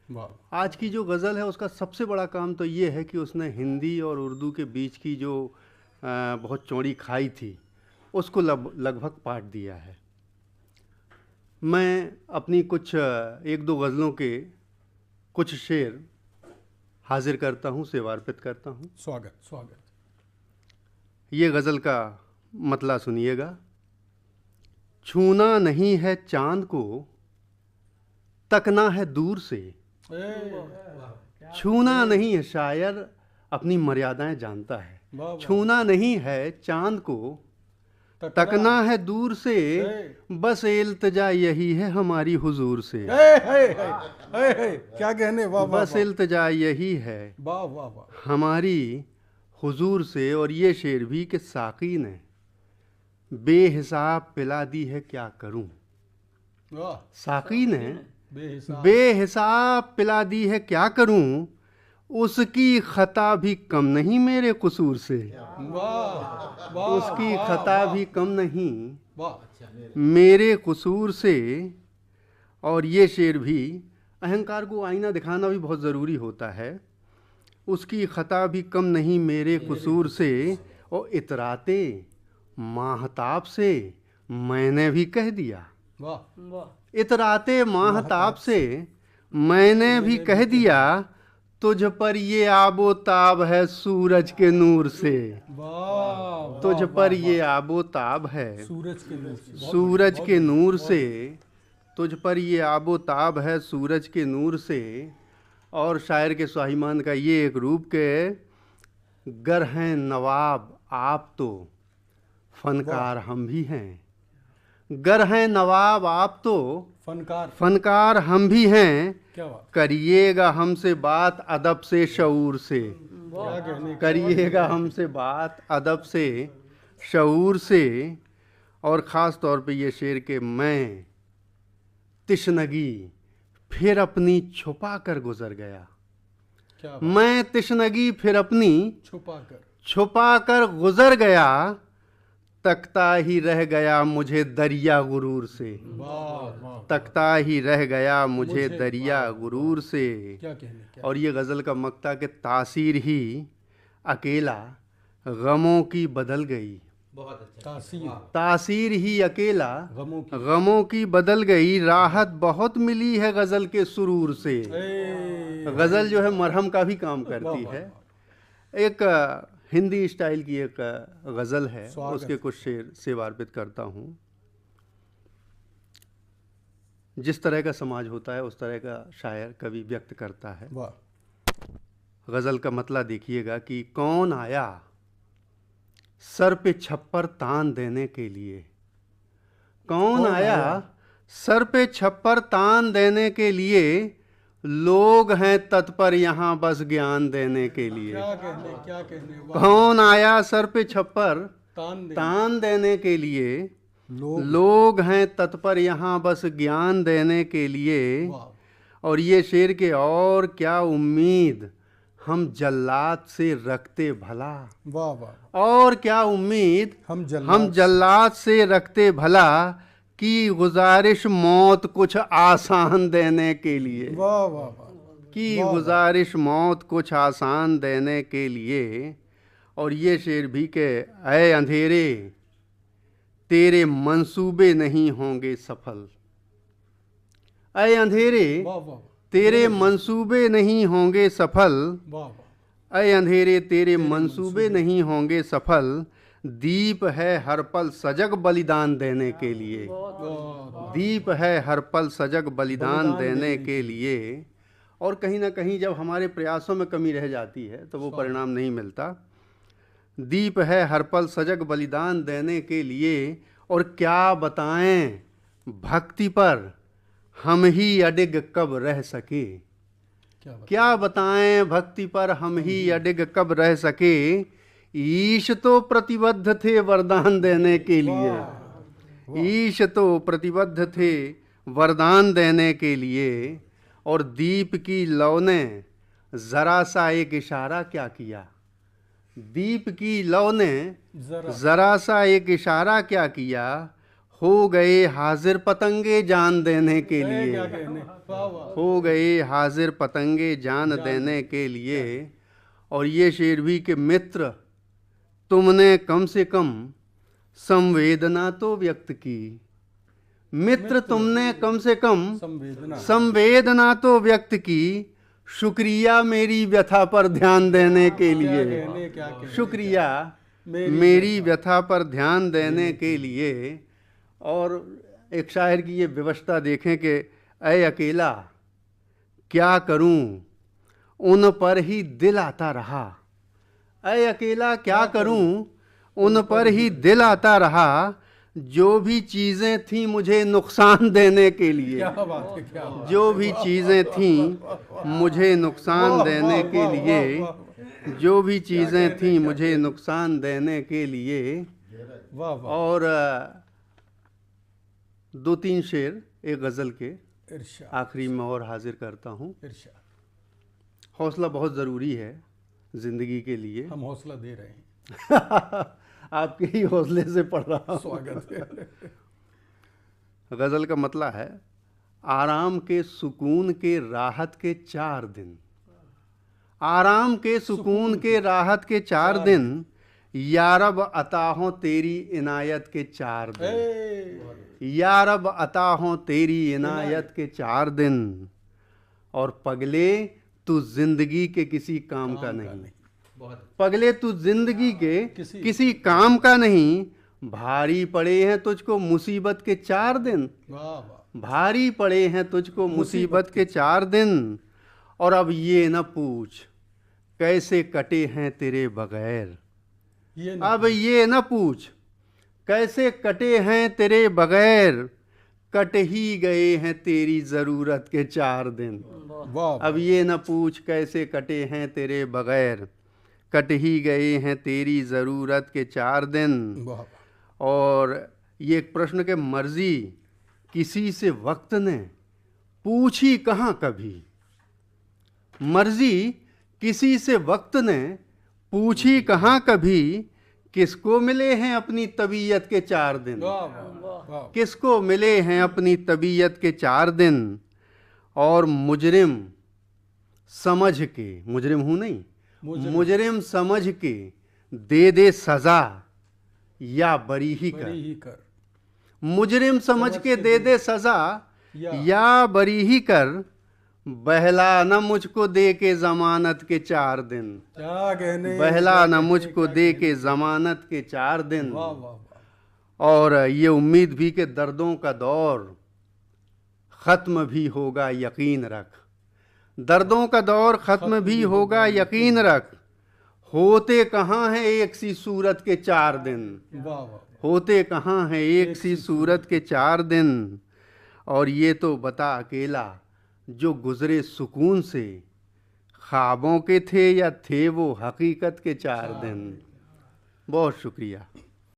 वाह। आज की जो गज़ल है उसका सबसे बड़ा काम तो ये है कि उसने हिंदी और उर्दू के बीच की जो बहुत चौड़ी खाई थी उसको लगभग पाट दिया है। मैं अपनी कुछ एक दो गज़लों के कुछ शेर हाजिर करता हूँ, सेवा अर्पित करता हूँ। स्वागत स्वागत। ये गज़ल का मतला सुनिएगा। छूना नहीं है चांद को, तकना है दूर से। छूना नहीं है, शायर अपनी मर्यादाएं जानता है। छूना नहीं है चांद को, तकना है दूर से, बस इल्तिजा यही है हमारी हुजूर से। क्या कहने, वाह वाह। बस इल्तिजा यही है वाह वाह वाह हमारी हुजूर से। और ये शेर भी कि साकी ने बेहिसाब पिला दी है, क्या करूं। वाह। साकी ने बेहिसाब बेहिसाब पिला दी है, क्या करूं। उसकी खता भी कम नहीं मेरे कसूर से। वाह वाह। उसकी खता भी कम नहीं वाह। मेरे कसूर से। और ये शेर भी, अहंकार को आईना दिखाना भी बहुत ज़रूरी होता है। उसकी खता भी कम नहीं मेरे कसूर से, और इतराते माहताब से मैंने भी कह दिया। वाह। इतराते माहताब से मैंने भी कह दिया, तुझ पर ये आबो ताब है सूरज के नूर से। वाह। तुझ पर ये आबो ताब है सूरज के नूर से। सूरज के नूर से। तुझ पर ये आबो ताब है सूरज के नूर से। और शायर के स्वाभिमान का ये एक रूप के, गर हैं नवाब आप तो फनकार हम भी हैं। गर हैं नवाब आप तो फनकार हम भी हैं। क्या बात। करिएगा करिएगा हमसे बात अदब से शऊर से। क्या कहने। करिएगा हमसे बात अदब से शऊर से। और ख़ास तौर पे ये शेर के, मैं तिश्नगी फिर अपनी छुपा कर गुजर गया। क्या बात। मैं तिश्नगी फिर अपनी छुपा छुपा कर गुजर गया, तकता ही रह गया मुझे दरिया गुरूर से। वाह वाह। तकता ही रह गया मुझे दरिया गुरूर से। क्या कहने। क्या और ये गज़ल का मक्ता के, तासीर ही अकेला गमों की बदल गई। बहुत अच्छा। तासीर तासीर ही अकेला गमों की। गमों की बदल गई, राहत बहुत मिली है गज़ल के सुरूर से। गज़ल जो है मरहम का भी काम करती है। एक हिंदी स्टाइल की एक गज़ल है, उसके कुछ शेर सेवा अर्पित करता हूँ। जिस तरह का समाज होता है उस तरह का शायर कवि व्यक्त करता है। वाह। गज़ल का मतला देखिएगा कि कौन आया सर पे छप्पर तान देने के लिए। कौन आया सर पे छप्पर तान देने के लिए, लोग हैं तत्पर यहाँ बस ज्ञान देने के लिए। क्या कहने। क्या कहने। कौन आया सर पे छप्पर तान दे। तान देने के लिए, लोग। लोग हैं तत्पर यहाँ बस ज्ञान देने के लिए। वाह। और ये शेर के, और क्या उम्मीद हम जल्लाद से रखते भला। वाह वाह। और क्या उम्मीद हम जल्लाद से रखते भला, की गुजारिश मौत कुछ आसान देने के लिए। वाह वाह वाह। की गुजारिश मौत कुछ आसान देने के लिए। और ये शेर भी के, ऐ अंधेरे तेरे मंसूबे नहीं होंगे सफल। ऐ अंधेरे वाह वाह। तेरे मंसूबे नहीं होंगे सफल। वाह। ऐ अंधेरे तेरे मंसूबे नहीं होंगे सफल, दीप है हर पल सजग बलिदान देने के लिए। दीप है हर पल सजग बलिदान देने के लिए। और कहीं ना कहीं जब हमारे प्रयासों में कमी रह जाती है तो वो परिणाम नहीं मिलता। दीप है हर पल सजग बलिदान देने के लिए। और क्या बताएं भक्ति पर हम ही अडिग कब रह सके। क्या बताएं भक्ति पर हम ही अडिग कब रह सके। ईश तो प्रतिबद्ध थे वरदान देने के लिए। ईश तो प्रतिबद्ध थे वरदान देने के लिए। और दीप की लौ ने जरा सा एक इशारा क्या किया। दीप की लौ ने जरा सा एक इशारा क्या किया, हो गए हाजिर पतंगे जान देने के क्या लिए, कहने, वाह वाह, हो गए हाजिर पतंगे जान देने के लिए। और ये शेर भी कि मित्र तुमने कम से कम संवेदना तो व्यक्त की, मित्र तुमने कम से कम संवेदना, संवेदना तो व्यक्त की, शुक्रिया मेरी व्यथा पर ध्यान देने के क्या लिए, कहने, क्या कहने, शुक्रिया मेरी मेरी व्यथा पर ध्यान देने के लिए। और एक शायर की ये व्यवस्था देखें कि ऐ अकेला क्या करूं उन पर ही दिल आता रहा, ऐ अकेला क्या करूं उन पर ही दिल आता रहा, जो भी चीज़ें थीं मुझे नुकसान देने के लिए, क्या बात है, क्या बात, जो भी चीज़ें थीं मुझे नुकसान देने के लिए, जो भी चीज़ें थीं मुझे नुकसान देने के लिए। वाह वाह, और दो तीन शेर एक गज़ल के इरशाद, आखिरी में और हाजिर करता हूँ। इरशाद, हौसला बहुत ज़रूरी है ज़िंदगी के लिए। हम हौसला दे रहे हैं, आपके ही हौसले से पढ़ रहा हूँ। स्वागत है, गज़ल का मतलब है आराम के सुकून के राहत के 4 दिन, आराम के सुकून के राहत के 4 दिन, या रब अता हो तेरी इनायत के 4 दिन, ए, या रब अता हो तेरी इनायत के 4 दिन। और पगले तू जिंदगी के किसी काम का नहीं, पगले तू जिंदगी के किसी काम का नहीं, भारी पड़े हैं तुझको मुसीबत के 4 दिन, वाह वाह, भारी पड़े हैं तुझको मुसीबत के 4 दिन। और अब ये न पूछ कैसे कटे हैं तेरे बगैर, ये न अब ये न पूछ कैसे कटे हैं तेरे बगैर, कट ही गए हैं तेरी ज़रूरत के 4 दिन, वाह, अब ये न पूछ कैसे कटे हैं तेरे बगैर, कट ही गए हैं तेरी ज़रूरत के 4 दिन। वाह, और ये एक प्रश्न के मर्जी किसी से वक्त ने पूछी कहाँ कभी, मर्जी किसी से वक्त ने पूछी कहाँ कभी, किसको मिले हैं अपनी तबीयत के 4 दिन, वाह वाह, किसको मिले हैं अपनी तबीयत के 4 दिन। और मुजरिम समझ के, मुजरिम हूँ नहीं, मुजरिम समझ के दे सज़ा या बरी ही कर, बरी ही कर, मुजरिम समझ के दे सज़ा या बरी ही कर, बहला न मुझको दे के ज़मानत के 4 दिन, क्या कहने, बहला न मुझको दे के ज़मानत के 4 दिन। वाह वाह वाह, और ये उम्मीद भी कि दर्दों का दौर ख़त्म भी होगा यकीन रख, दर्दों का दौर ख़त्म भी होगा यकीन रख, होते कहाँ हैं एक सी सूरत के 4 दिन, वाह वाह, होते कहाँ हैं एक सी सूरत के 4 दिन। और ये तो बता अकेला जो गुज़रे सुकून से, ख्वाबों के थे या थे वो हकीकत के 4 दिन। बहुत शुक्रिया।